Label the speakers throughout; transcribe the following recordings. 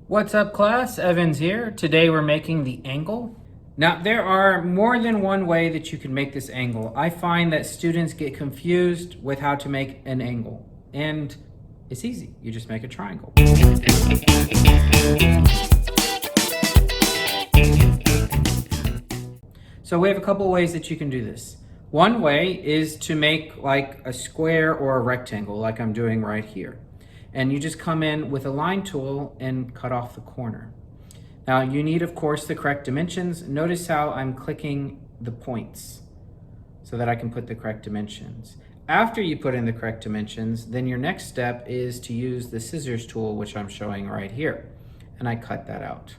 Speaker 1: What's up, class? Evans here. Today we're making the angle. Now, there are more than one way that you can make this angle. I find that students get confused with how to make an angle, and it's easy. You just make a triangle. So we have a couple ways that you can do this. One way is to make like a square or a rectangle like I'm doing right here. And you just come in with a line tool and cut off the corner. Now you need, of course, the correct dimensions. Notice how I'm clicking the points so that I can put the correct dimensions. After you put in the correct dimensions, then your next step is to use the scissors tool, which I'm showing right here. And I cut that out.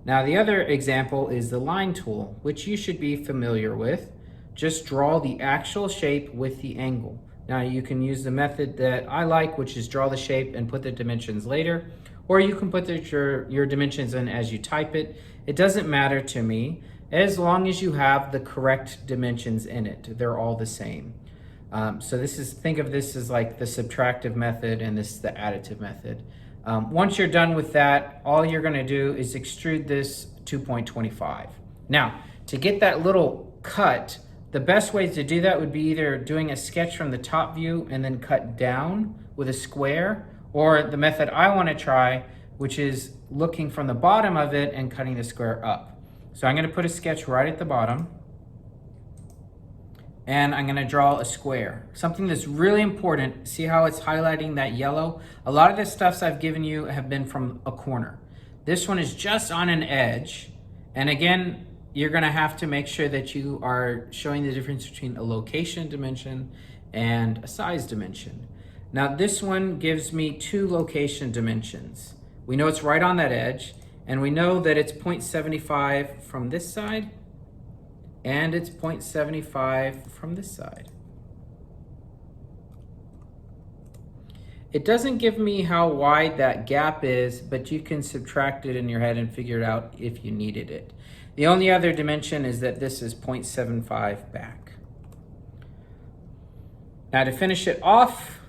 Speaker 1: Now the other example is the line tool, which you should be familiar with. Just draw the actual shape with the angle. Now you can use the method that I like, which is draw the shape and put the dimensions later, or you can put your dimensions in as you type it. It doesn't matter to me, as long as you have the correct dimensions in it. They're all the same. So think of this as like the subtractive method, and this is the additive method. Once you're done with that, all you're gonna do is extrude this 2.25. Now, to get that little cut, the best way to do that would be either doing a sketch from the top view and then cut down with a square, or the method I want to try, which is looking from the bottom of it and cutting the square up. So I'm going to put a sketch right at the bottom, and I'm going to draw a square. Something that's really important, see how it's highlighting that yellow? A lot of the stuffs I've given you have been from a corner. This one is just on an edge, and again, you're going to have to make sure that you are showing the difference between a location dimension and a size dimension. Now this one gives me two location dimensions. We know it's right on that edge, and we know that it's 0.75 from this side, and it's 0.75 from this side. It doesn't give me how wide that gap is, but you can subtract it in your head and figure it out if you needed it. The only other dimension is that this is 0.75 back. Now to finish it off,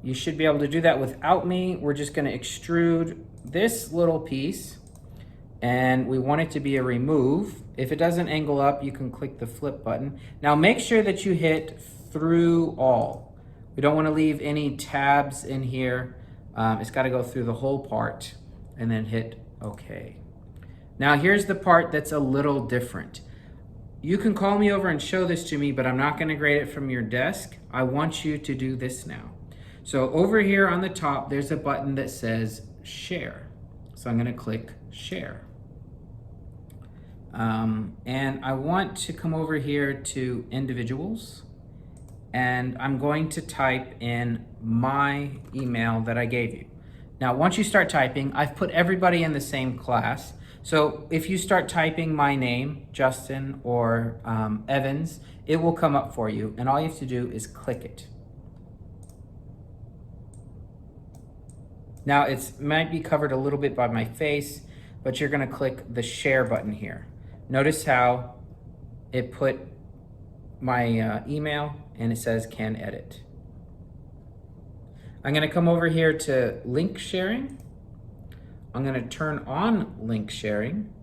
Speaker 1: you should be able to do that without me. We're just going to extrude this little piece, and we want it to be a remove. If it doesn't angle up, you can click the flip button. Now make sure that you hit through all. We don't want to leave any tabs in here. It's got to go through the whole part, and then hit OK. Now here's the part that's a little different. You can call me over and show this to me, but I'm not going to grade it from your desk. I want you to do this now. So over here on the top, there's a button that says share. So I'm going to click share. And I want to come over here to individuals, and I'm going to type in my email that I gave you. Now, once you start typing, I've put everybody in the same class. So if you start typing my name, Justin or Evans, it will come up for you, and all you have to do is click it. Now it might be covered a little bit by my face, but you're gonna click the share button here. Notice how it put my email, and it says can edit. I'm gonna come over here to link sharing. I'm going to turn on link sharing.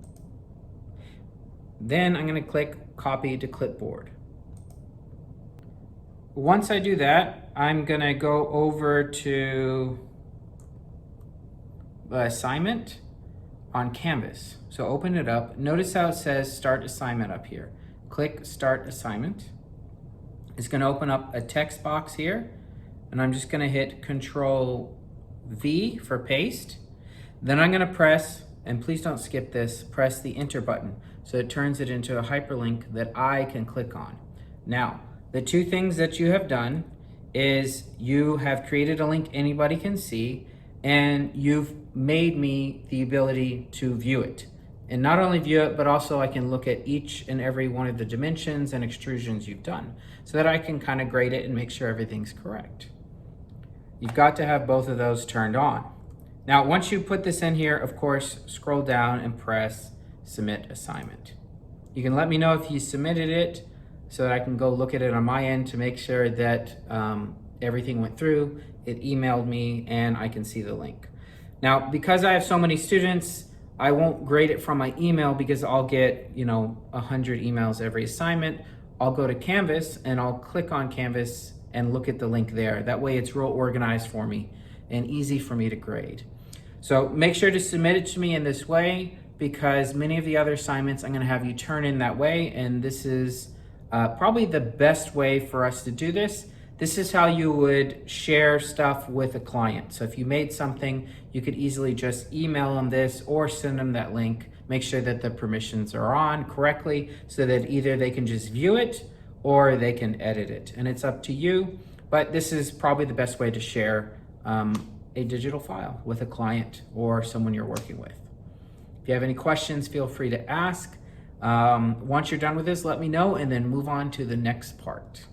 Speaker 1: Then I'm going to click copy to clipboard. Once I do that, I'm going to go over to the assignment on Canvas. So open it up. Notice how it says start assignment up here. Click start assignment. It's going to open up a text box here, and I'm just going to hit Control V for paste. Then I'm going to press, and please don't skip this, press the enter button so it turns it into a hyperlink that I can click on. Now, the two things that you have done is you have created a link anybody can see, and you've made me the ability to view it. And not only view it, but also I can look at each and every one of the dimensions and extrusions you've done so that I can kind of grade it and make sure everything's correct. You've got to have both of those turned on. Now, once you put this in here, of course, scroll down and press Submit Assignment. You can let me know if you submitted it so that I can go look at it on my end to make sure that everything went through. It emailed me and I can see the link. Now, because I have so many students, I won't grade it from my email because I'll get, 100 emails every assignment. I'll go to Canvas and I'll click on Canvas and look at the link there. That way it's real organized for me and easy for me to grade. So make sure to submit it to me in this way, because many of the other assignments I'm going to have you turn in that way, and this is probably the best way for us to do this. This is how you would share stuff with a client. So if you made something, you could easily just email them this or send them that link. Make sure that the permissions are on correctly so that either they can just view it or they can edit it. And it's up to you, but this is probably the best way to share a digital file with a client or someone you're working with. If you have any questions, feel free to ask. Once you're done with this, let me know and then move on to the next part.